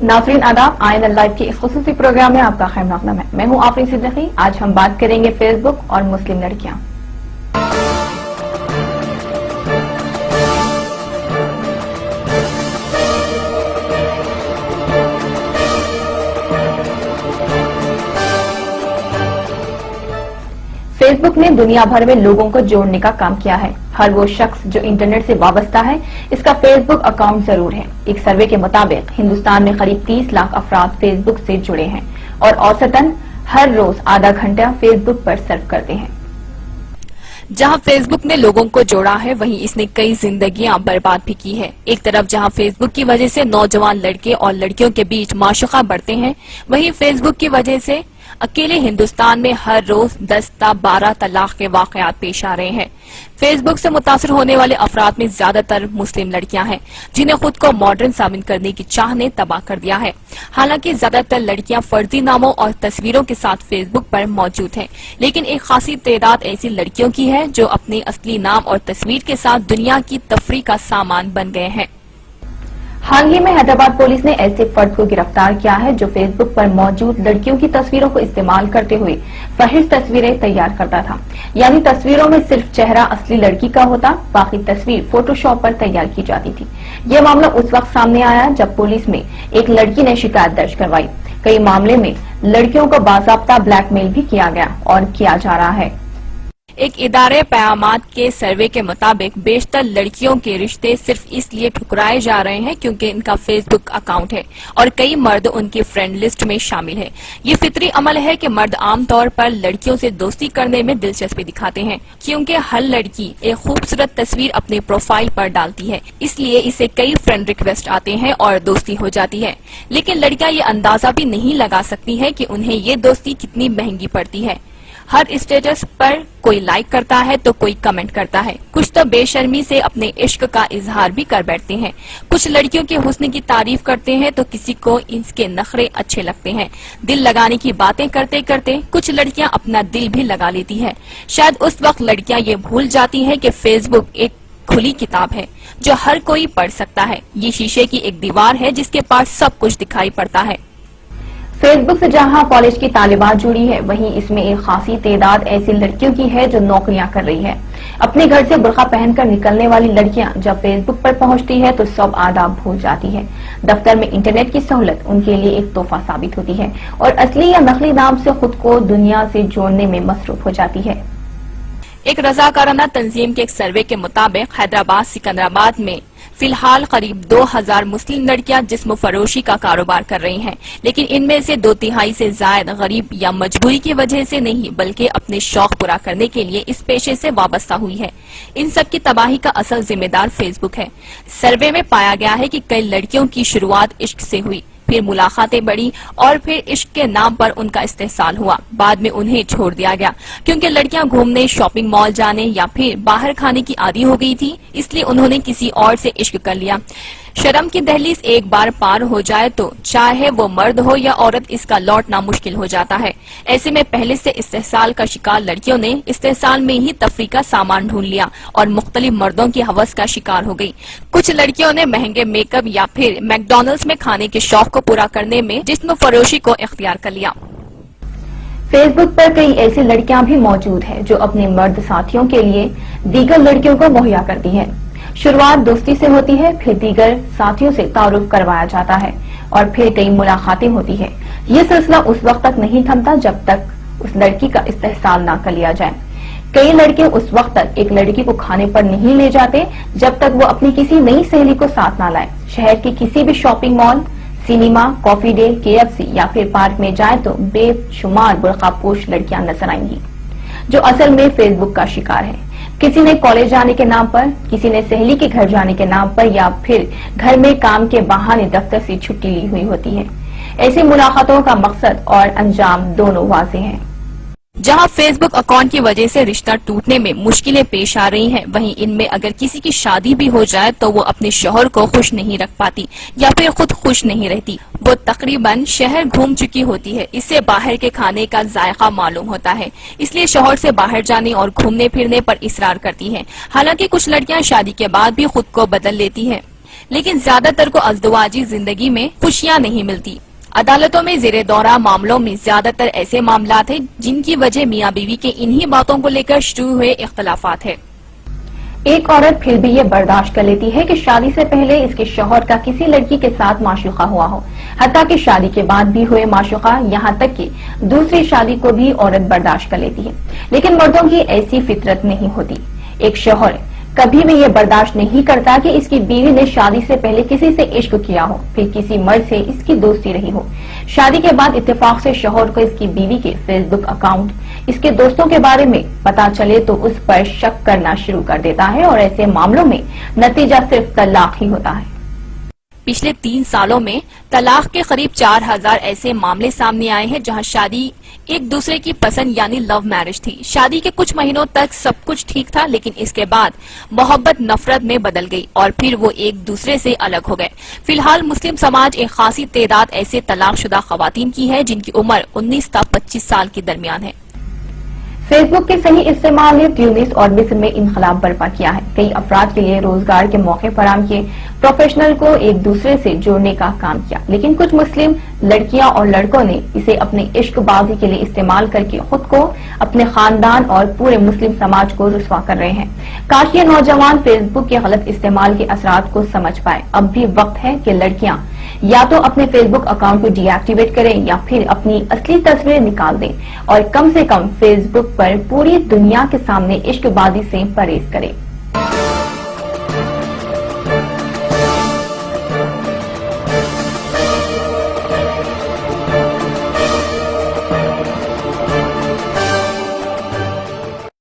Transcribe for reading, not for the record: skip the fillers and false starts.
नाज़रीन आदाब, ion live के इस खुसूसी प्रोग्राम में आपका खैर मक़दम है। मैं हूँ आफरीन सिद्दीकी। आज हम बात करेंगे फेसबुक और मुस्लिम लड़कियां। फेसबुक ने दुनिया भर में लोगों को जोड़ने का काम किया है। हर वो शख्स जो इंटरनेट से वाबस्ता है, इसका फेसबुक अकाउंट जरूर है। एक सर्वे के मुताबिक हिंदुस्तान में करीब 30 लाख अफराद फेसबुक से जुड़े हैं और औसतन हर रोज आधा घंटा फेसबुक पर सर्फ करते हैं। जहां फेसबुक ने लोगों को जोड़ा है, वहीं इसने कई जिंदगियां बर्बाद भी की है। एक तरफ जहां फेसबुक की वजह से नौजवान लड़के और लड़कियों के बीच माशूका बढ़ते हैं, वहीं फेसबुक की वजह से अकेले हिंदुस्तान में हर रोज 10 ता 12 तलाक के वाकयात पेश आ रहे हैं। फेसबुक से मुतासर होने वाले अफराद में ज्यादातर मुस्लिम लड़कियां हैं, जिन्हें खुद को मॉडर्न साबित करने की चाह ने तबाह कर दिया है। हालांकि ज्यादातर लड़कियां फर्जी नामों और तस्वीरों के साथ फेसबुक पर मौजूद हैं, लेकिन एक खासी तादाद ऐसी लड़कियों की है जो अपने असली नाम और तस्वीर के साथ दुनिया की तफरीह का सामान बन गए हैं। हाल ही में हैदराबाद पुलिस ने ऐसे फर्द को गिरफ्तार किया है जो फेसबुक पर मौजूद लड़कियों की तस्वीरों को इस्तेमाल करते हुए फहिश तस्वीरें तैयार करता था। यानी तस्वीरों में सिर्फ चेहरा असली लड़की का होता, बाकी तस्वीर फोटोशॉप पर तैयार की जाती थी। ये मामला उस वक्त सामने आया जब पुलिस में एक लड़की ने शिकायत दर्ज करवाई। कई मामले में लड़कियों को बाज़ाब्ता ब्लैकमेल भी किया गया और किया जा रहा है। एक इदारे पयामात के सर्वे के मुताबिक बेशतर लड़कियों के रिश्ते सिर्फ इसलिए ठुकराए जा रहे हैं क्योंकि इनका फेसबुक अकाउंट है और कई मर्द उनकी फ्रेंड लिस्ट में शामिल है। ये फितरी अमल है कि मर्द आमतौर पर लड़कियों से दोस्ती करने में दिलचस्पी दिखाते हैं, क्योंकि हर लड़की एक खूबसूरत तस्वीर अपने प्रोफाइल पर डालती है, इसलिए इसे कई फ्रेंड रिक्वेस्ट आते हैं और दोस्ती हो जाती है। लेकिन लड़कियां ये अंदाजा भी नहीं लगा सकती है कि उन्हें ये दोस्ती कितनी महंगी पड़ती है। हर स्टेटस पर कोई लाइक करता है तो कोई कमेंट करता है। कुछ तो बेशर्मी से अपने इश्क का इजहार भी कर बैठते हैं। कुछ लड़कियों के हुस्न की तारीफ करते हैं तो किसी को इसके नखरे अच्छे लगते हैं। दिल लगाने की बातें करते करते कुछ लड़कियां अपना दिल भी लगा लेती है। शायद उस वक्त लड़कियां ये भूल जाती हैं कि फेसबुक एक खुली किताब है जो हर कोई पढ़ सकता है। ये शीशे की एक दीवार है जिसके पास सब कुछ दिखाई पड़ता है। फेसबुक से जहां कॉलेज की तालिबात जुड़ी है, वहीं इसमें एक खासी तादाद ऐसी लड़कियों की है जो नौकरियां कर रही है। अपने घर से बुर्का पहनकर निकलने वाली लड़कियां जब फेसबुक पर पहुंचती है तो सब आदाब भूल जाती है। दफ्तर में इंटरनेट की सहूलत उनके लिए एक तोहफा साबित होती है और असली या नकली नाम से खुद को दुनिया से जोड़ने में मसरूफ हो जाती है। एक रजाकाराना तंजीम के एक सर्वे के मुताबिक हैदराबाद सिकंदराबाद में फिलहाल करीब 2000 मुस्लिम लड़कियां जिस्म फरोशी का कारोबार कर रही हैं, लेकिन इनमें से 2/3 से जायद गरीब या मजबूरी की वजह से नहीं बल्कि अपने शौक पूरा करने के लिए इस पेशे से वाबस्ता हुई है। इन सब की तबाही का असल जिम्मेदार फेसबुक है। सर्वे में पाया गया है कि कई लड़कियों की शुरुआत इश्क से हुई, फिर मुलाकातें बढ़ी और फिर इश्क के नाम पर उनका इस्तेहसाल हुआ। बाद में उन्हें छोड़ दिया गया क्योंकि लड़कियां घूमने, शॉपिंग मॉल जाने या फिर बाहर खाने की आदी हो गई थी, इसलिए उन्होंने किसी और से इश्क कर लिया। शर्म की दहलीज एक बार पार हो जाए तो चाहे वो मर्द हो या औरत, इसका लौटना मुश्किल हो जाता है। ऐसे में पहले से इस्तेहसाल का शिकार लड़कियों ने इस्तेहसाल में ही तफरीह का सामान ढूंढ लिया और मुख्तलिफ मर्दों की हवस का शिकार हो गई। कुछ लड़कियों ने महंगे मेकअप या फिर मैकडॉनल्ड्स में खाने के शौक को पूरा करने में जिस्म फरोशी को इख्तियार कर लिया। फेसबुक पर कई ऐसी लड़कियां भी मौजूद है जो अपने मर्द साथियों के लिए दीगर लड़कियों को मुहैया करती है। शुरुआत दोस्ती से होती है, फिर दीगर साथियों से तारुफ करवाया जाता है और फिर कई मुलाकातें होती है। ये सिलसिला उस वक्त तक नहीं थमता जब तक उस लड़की का इस्तेहसाल ना कर लिया जाए। कई लड़के उस वक्त तक एक लड़की को खाने पर नहीं ले जाते जब तक वो अपनी किसी नई सहेली को साथ ना लाए। शहर के किसी भी shopping mall, cinema, coffee day, KFC या फिर पार्क में जाए तो बेशुमार बुर्कापोश लड़कियां नजर आएंगी जो असल में फेसबुक का शिकार है। किसी ने कॉलेज जाने के नाम पर, किसी ने सहेली के घर जाने के नाम पर या फिर घर में काम के बहाने दफ्तर से छुट्टी ली हुई होती है। ऐसी मुलाकातों का मकसद और अंजाम दोनों वाज़ेह हैं। जहां फेसबुक अकाउंट की वजह से रिश्ता टूटने में मुश्किलें पेश आ रही हैं, वहीं इनमें अगर किसी की शादी भी हो जाए तो वो अपने शौहर को खुश नहीं रख पाती या फिर खुद खुश नहीं रहती। वो तकरीबन शहर घूम चुकी होती है, इससे बाहर के खाने का जायका मालूम होता है, इसलिए शौहर से बाहर जाने और घूमने फिरने पर इसरार करती है। हालांकि कुछ लड़कियां शादी के बाद भी खुद को बदल लेती हैं, لیکن زیادہ تر کو ازدواجی زندگی میں خوشیاں نہیں ملتی۔ عدالتوں میں زیر دورہ معاملوں میں زیادہ تر ایسے معاملات ہیں جن کی وجہ میاں بیوی کے انہی باتوں کو لے کر شروع ہوئے اختلافات ہے۔ ایک عورت پھر بھی یہ برداشت کر لیتی ہے کہ شادی سے پہلے اس کے شوہر کا کسی لڑکی کے ساتھ معشوقہ ہوا ہو، حتیٰ کہ شادی کے بعد بھی ہوئے معشوقہ، یہاں تک کہ دوسری شادی کو بھی عورت برداشت کر لیتی ہے۔ لیکن مردوں کی ایسی فطرت نہیں ہوتی۔ ایک شوہر کبھی بھی یہ برداشت نہیں کرتا کہ اس کی بیوی نے شادی سے پہلے کسی سے عشق کیا ہو، پھر کسی مرد سے اس کی دوستی رہی ہو۔ شادی کے بعد اتفاق سے شوہر کو اس کی بیوی کے فیس بک اکاؤنٹ، اس کے دوستوں کے بارے میں پتا چلے تو اس پر شک کرنا شروع کر دیتا ہے، اور ایسے معاملوں میں نتیجہ صرف طلاق ہی ہوتا ہے۔ پچھلے 3 سالوں میں طلاق کے قریب 4000 ایسے معاملے سامنے آئے ہیں جہاں شادی ایک دوسرے کی پسند یعنی لو میرج تھی۔ شادی کے کچھ مہینوں تک سب کچھ ٹھیک تھا، لیکن اس کے بعد محبت نفرت میں بدل گئی اور پھر وہ ایک دوسرے سے الگ ہو گئے۔ فی الحال مسلم سماج ایک خاصی تعداد ایسے طلاق شدہ خواتین کی ہے جن کی عمر 19 تا 25 سال کے درمیان ہے۔ فیس بک کے صحیح استعمال نے تیونس اور مصر میں انقلاب برپا کیا ہے۔ کئی افراد کے لیے روزگار کے موقع فراہم کیے، پروفیشنل کو ایک دوسرے سے جوڑنے کا کام کیا، لیکن کچھ مسلم لڑکیاں اور لڑکوں نے اسے اپنے عشق بازی کے لیے استعمال کر کے خود کو، اپنے خاندان اور پورے مسلم سماج کو رسوا کر رہے ہیں۔ کاش یہ نوجوان فیس بک کے غلط استعمال کے اثرات کو سمجھ پائے۔ اب بھی وقت ہے کہ لڑکیاں یا تو اپنے فیس بک اکاؤنٹ کو ڈی ایکٹیویٹ کریں یا پھر اپنی اصلی تصویریں نکال دیں اور کم سے کم فیس بک پر پوری دنیا کے سامنے عشق بازی سے پرہیز کریں۔